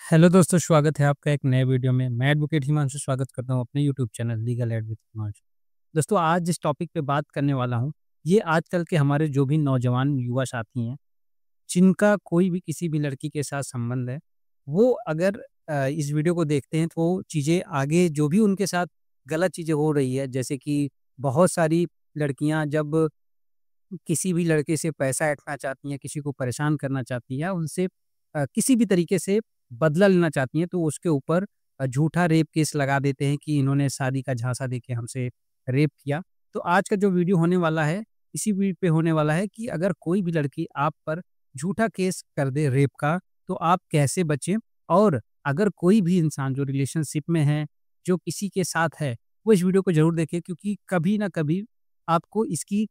Hello दोस्तों, स्वागत है आपका एक नए वीडियो में। मैं एडवोकेट हिमांशु स्वागत करता हूं अपने YouTube channel legal aid with Himanshu. दोस्तों, आज जिस टॉपिक पे बात करने वाला हूं, ये आजकल के हमारे जो भी नौजवान युवा साथी हैं, जिनका कोई भी किसी भी लड़की के साथ संबंध है, वो अगर इस वीडियो को देखते हैं तो वो चीज़ें आगे जो भी उनके साथ गलत चीज़ें हो रही है, जैसे कि बहुत सारी लड़कियां जब किसी भी लड़के से पैसा ऐंठना चाहती हैं, किसी को परेशान करना चाहती हैं या उनसे किसी भी तरीके से बदला लेना चाहती हैं, तो उसके ऊपर झूठा रेप केस लगा देते हैं कि इन्होंने शादी का झांसा देके हमसे रेप किया। तो आज का जो वीडियो होने वाला है, इसी पे होने वाला है कि अगर कोई भी लड़की आप पर झूठा केस कर दे रेप का, तो आप कैसे बचें? और अगर कोई भी इंसान जो रिलेशनशिप में है, जो किसी के साथ है, वो इस वीडियो को ज़रूर देखें, क्योंकि कभी ना कभी आपको इसकी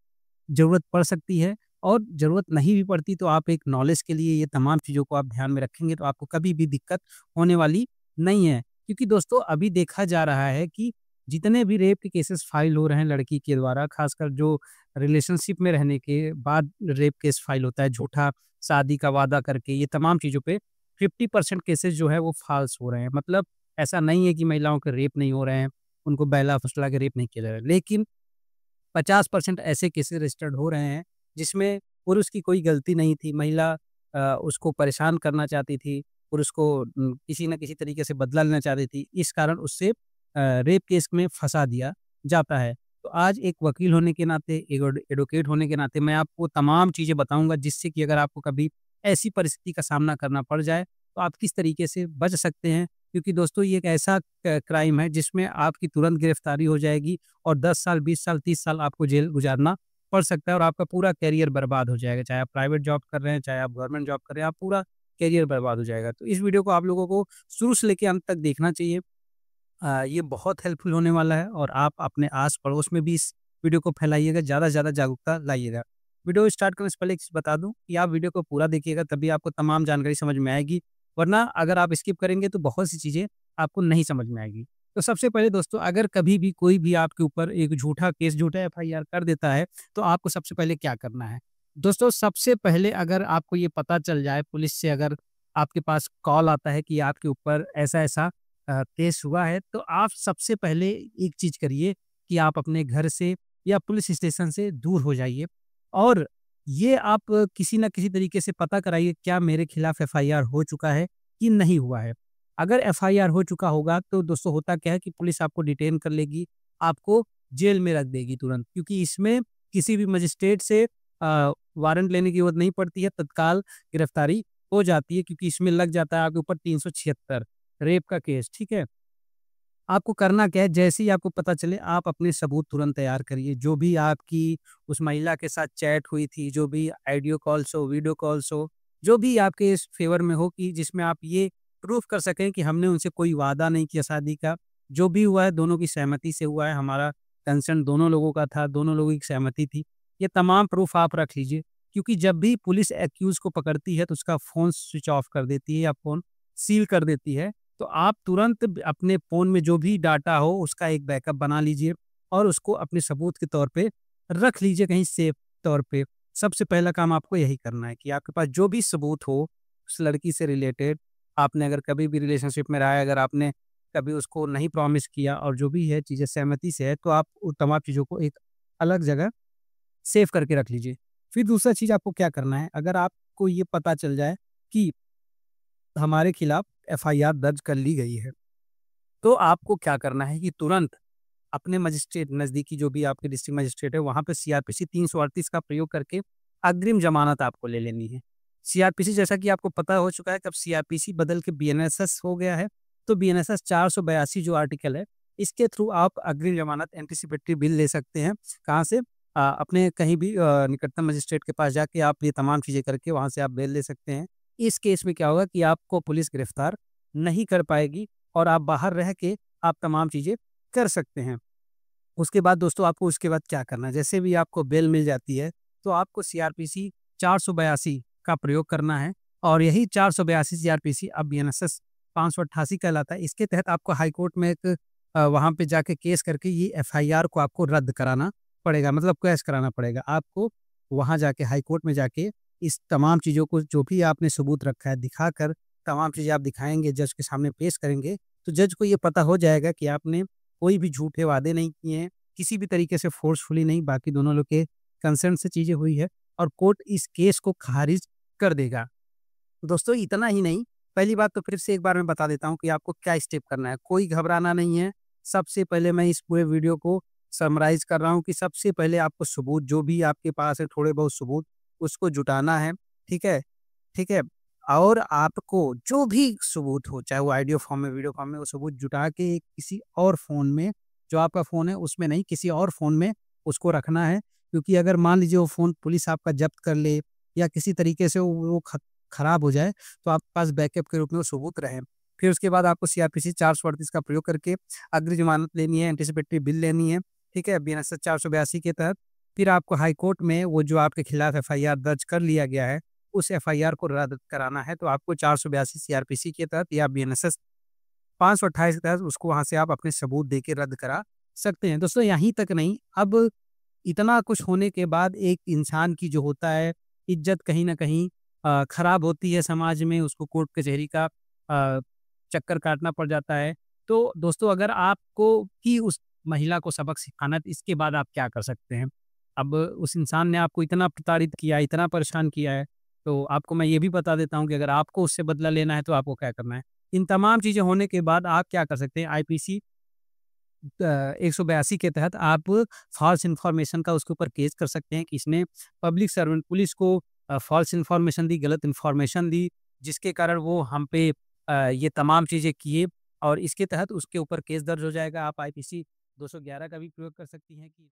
ज़रूरत पड़ सकती है। और ज़रूरत नहीं भी पड़ती तो आप एक नॉलेज के लिए ये तमाम चीज़ों को आप ध्यान में रखेंगे तो आपको कभी भी दिक्कत होने वाली नहीं है। क्योंकि दोस्तों, अभी देखा जा रहा है कि जितने भी रेप के केसेस फाइल हो रहे हैं लड़की के द्वारा, ख़ासकर जो रिलेशनशिप में रहने के बाद रेप केस फाइल होता है, झूठा शादी का वादा करके, ये तमाम चीज़ों पे 50% केसेस जो है वो फ़ॉल्स हो रहे हैं। मतलब ऐसा नहीं है कि महिलाओं के रेप नहीं हो रहे हैं, उनको बहला-फुसला के रेप नहीं किया जा रहा है। लेकिन 50% ऐसे केसेस रजिस्टर्ड हो रहे हैं, जिसमें पुरुष की कोई गलती नहीं थी, महिला उसको परेशान करना चाहती थी, पुरुष को किसी न किसी तरीके से बदला लेना चाहती थी, इस कारण उससे रेप केस में फँसा दिया जाता है। तो आज एक वकील होने के नाते, एक एडवोकेट होने के नाते मैं आपको तमाम चीज़ें बताऊँगा, जिससे कि अगर आपको कभी ऐसी परिस्थिति का सामना करना पड़ जाए, तो आप किस तरीके से बच सकते हैं। क्योंकि दोस्तों, ये एक ऐसा क्राइम है जिसमें आपकी तुरंत गिरफ्तारी हो जाएगी और 10 साल, 20 साल, 30 साल आपको जेल गुज़ारना पड़ सकता है और आपका पूरा करियर बर्बाद हो जाएगा। चाहे आप प्राइवेट जॉब कर रहे हैं, चाहे आप गवर्नमेंट जॉब कर रहे हैं, आप पूरा करियर बर्बाद हो जाएगा। तो इस वीडियो को आप लोगों को शुरू से लेके अंत तक देखना चाहिए। ये बहुत हेल्पफुल होने वाला है और आप अपने आस-पड़ोस में भी इस वीडियो को फैलाइएगा, ज़्यादा से ज़्यादा जागरूकता लाइएगा। वीडियो स्टार्ट करने से पहले एक चीज़ बता दूँ कि आप वीडियो को पूरा देखिएगा, तभी आपको तमाम जानकारी समझ में आएगी, वरना अगर आप स्किप करेंगे तो बहुत सी चीज़ें आपको नहीं समझ में आएगी। तो सबसे पहले दोस्तों, अगर कभी भी कोई भी आपके ऊपर एक झूठा केस, झूठा एफआईआर कर देता है, तो आपको सबसे पहले क्या करना है? दोस्तों, सबसे पहले अगर आपको ये पता चल जाए, पुलिस से अगर आपके पास कॉल आता है कि आपके ऊपर ऐसा-ऐसा केस हुआ है, तो आप सबसे पहले एक चीज़ करिए कि आप अपने घर से या पुलिस स्टेशन से दूर हो जाइए और ये आप किसी न किसी तरीके से पता कराइए, क्या मेरे खिलाफ एफआईआर हो चुका है कि नहीं हुआ है। अगर एफआईआर हो चुका होगा तो दोस्तों, होता क्या है कि पुलिस आपको डिटेन कर लेगी, आपको जेल में रख देगी तुरंत, क्योंकि इसमें किसी भी मजिस्ट्रेट से वारंट लेने की ज़रूरत नहीं पड़ती है, तत्काल गिरफ्तारी हो जाती है, क्योंकि इसमें लग जाता है आपके ऊपर 376 रेप का केस, ठीक है? आपको करना क्या है, जैसे ही आपको पता चले आप अपने सबूत तुरंत तैयार करिए। जो भी आपकी उस महिला के साथ चैट हुई थी, जो भी ऑडियो कॉल्स हो, वीडियो कॉल्स हो, जो भी आपके इस फ़ेवर में हो कि जिसमें आप ये प्रूफ़ कर सकें कि हमने उनसे कोई वादा नहीं किया शादी का। जो भी हुआ है दोनों की सहमति से हुआ है, हमारा कंसर्न दोनों लोगों का था, दोनों लोगों की सहमति थी। ये तमाम प्रूफ़ आप रख लीजिए, क्योंकि जब भी पुलिस एक्यूज़ को पकड़ती है तो उसका फ़ोन स्विच ऑफ कर देती है या फ़ोन सील कर देती है। तो आप तुरंत अपने फ़ोन में जो भी डाटा हो उसका एक बैकअप बना लीजिए और उसको अपने सबूत के तौर पे रख लीजिए कहीं सेफ तौर पे। सबसे पहला काम आपको यही करना है कि आपके पास जो भी सबूत हो उस लड़की से रिलेटेड, आपने अगर कभी भी रिलेशनशिप में रहा है, अगर आपने कभी उसको नहीं प्रॉमिस किया और जो भी है चीज़ें सहमति से है, तो आप उन तमाम चीज़ों को एक अलग जगह सेव करके रख लीजिए। फिर दूसरा चीज़ आपको क्या करना है, अगर आपको ये पता चल जाए कि हमारे खिलाफ एफआईआर दर्ज कर ली गई है, तो आपको क्या करना है कि तुरंत अपने मजिस्ट्रेट, नज़दीकी जो भी आपके डिस्ट्रिक्ट मजिस्ट्रेट है, वहाँ पे सीआरपीसी 338 का प्रयोग करके अग्रिम ज़मानत आपको ले लेनी है। सीआरपीसी, जैसा कि आपको पता हो चुका है, कब सीआरपीसी बदल के बीएनएसएस हो गया है, तो बीएनएसएस 482 जो आर्टिकल है, इसके थ्रू आप अग्रिम ज़मानत एंटीसिपेटरी बिल ले सकते हैं। कहाँ से? अपने कहीं भी निकटतम मजिस्ट्रेट के पास जाके आप ये तमाम चीज़ें करके वहाँ से आप बेल ले सकते हैं। इस केस में क्या होगा कि आपको पुलिस गिरफ्तार नहीं कर पाएगी और आप बाहर रह के आप तमाम चीज़ें कर सकते हैं। उसके बाद दोस्तों, आपको उसके बाद क्या करना है, जैसे भी आपको बेल मिल जाती है, तो आपको सीआरपीसी 482 का प्रयोग करना है और यही 482 सीआरपीसी अब बीएनएसएस 588 कहलाता है। इसके तहत आपको हाई कोर्ट में एक वहाँ पे जाके केस करके ये एफआईआर को आपको रद्द कराना पड़ेगा, मतलब कैश कराना पड़ेगा। आपको वहाँ जाके हाई कोर्ट में जाके इस तमाम चीज़ों को, जो भी आपने सबूत रखा है, दिखाकर तमाम चीज़ें आप दिखाएँगे, जज के सामने पेश करेंगे, तो जज को ये पता हो जाएगा कि आपने कोई भी झूठे वादे नहीं किए हैं, किसी भी तरीके से फ़ोर्सफुली नहीं, बाकी दोनों लोग के कंसेंट से चीज़ें हुई है और कोर्ट इस केस को खारिज कर देगा। दोस्तों इतना ही नहीं, पहली बात तो फिर से एक बार मैं बता देता हूँ कि आपको क्या स्टेप करना है, कोई घबराना नहीं है। सबसे पहले मैं इस पूरे वीडियो को समराइज़ कर रहा हूँ कि सबसे पहले आपको सबूत जो भी आपके पास है, थोड़े बहुत सबूत, उसको जुटाना है, ठीक है? ठीक है? और आपको जो भी सबूत हो, चाहे वो ऑडियो फ़ॉर्म में, वीडियो फ़ॉर्म में, वो सबूत जुटा के किसी और फ़ोन में, जो आपका फ़ोन है उसमें नहीं, किसी और फ़ोन में उसको रखना है। क्योंकि अगर मान लीजिए वो फ़ोन पुलिस आपका ज़ब्त कर ले या किसी तरीके से वो खराब हो जाए, तो आपके पास बैकअप के रूप में वो सबूत रहे। फिर उसके बाद आपको सीआरपीसी 438 का प्रयोग करके अग्रिम ज़मानत लेनी है, एंटीसिपेटरी बिल लेनी है, ठीक है? बीएनएस 482 के तहत फिर आपको हाई कोर्ट में वो जो आपके खिलाफ एफआईआर दर्ज कर लिया गया है, उस एफआईआर को रद्द कराना है, तो आपको 482 सीआरपीसी के तहत या बीएनएसएस 528 के तहत उसको वहाँ से आप अपने सबूत देके रद्द करा सकते हैं। दोस्तों यहीं तक नहीं, अब इतना कुछ होने के बाद एक इंसान की जो होता है, इज़्ज़त कहीं न कहीं खराब होती है समाज में, उसको कोर्ट कचहरी का चक्कर काटना पड़ जाता है। तो दोस्तों अगर आपको कि उस महिला को सबक सिखाना है, तो इसके बाद आप क्या कर सकते हैं? अब उस इंसान ने आपको इतना प्रताड़ित किया, इतना परेशान किया है, तो आपको मैं ये भी बता देता हूँ कि अगर आपको उससे बदला लेना है, तो आपको क्या करना है? इन तमाम चीज़ें होने के बाद आप क्या कर सकते हैं? आईपीसी 182 के तहत आप फ़ॉल्स इन्फॉर्मेशन का उसके ऊपर केस कर सकते हैं कि इसने पब्लिक सर्वेंट पुलिस को फ़ॉल्स इन्फॉर्मेशन दी, गलत इन्फॉर्मेशन दी, जिसके कारण वो हम पे ये तमाम चीज़ें किए और इसके तहत उसके ऊपर केस दर्ज हो जाएगा। आप आईपीसी 211 का भी प्रयोग कर सकती हैं कि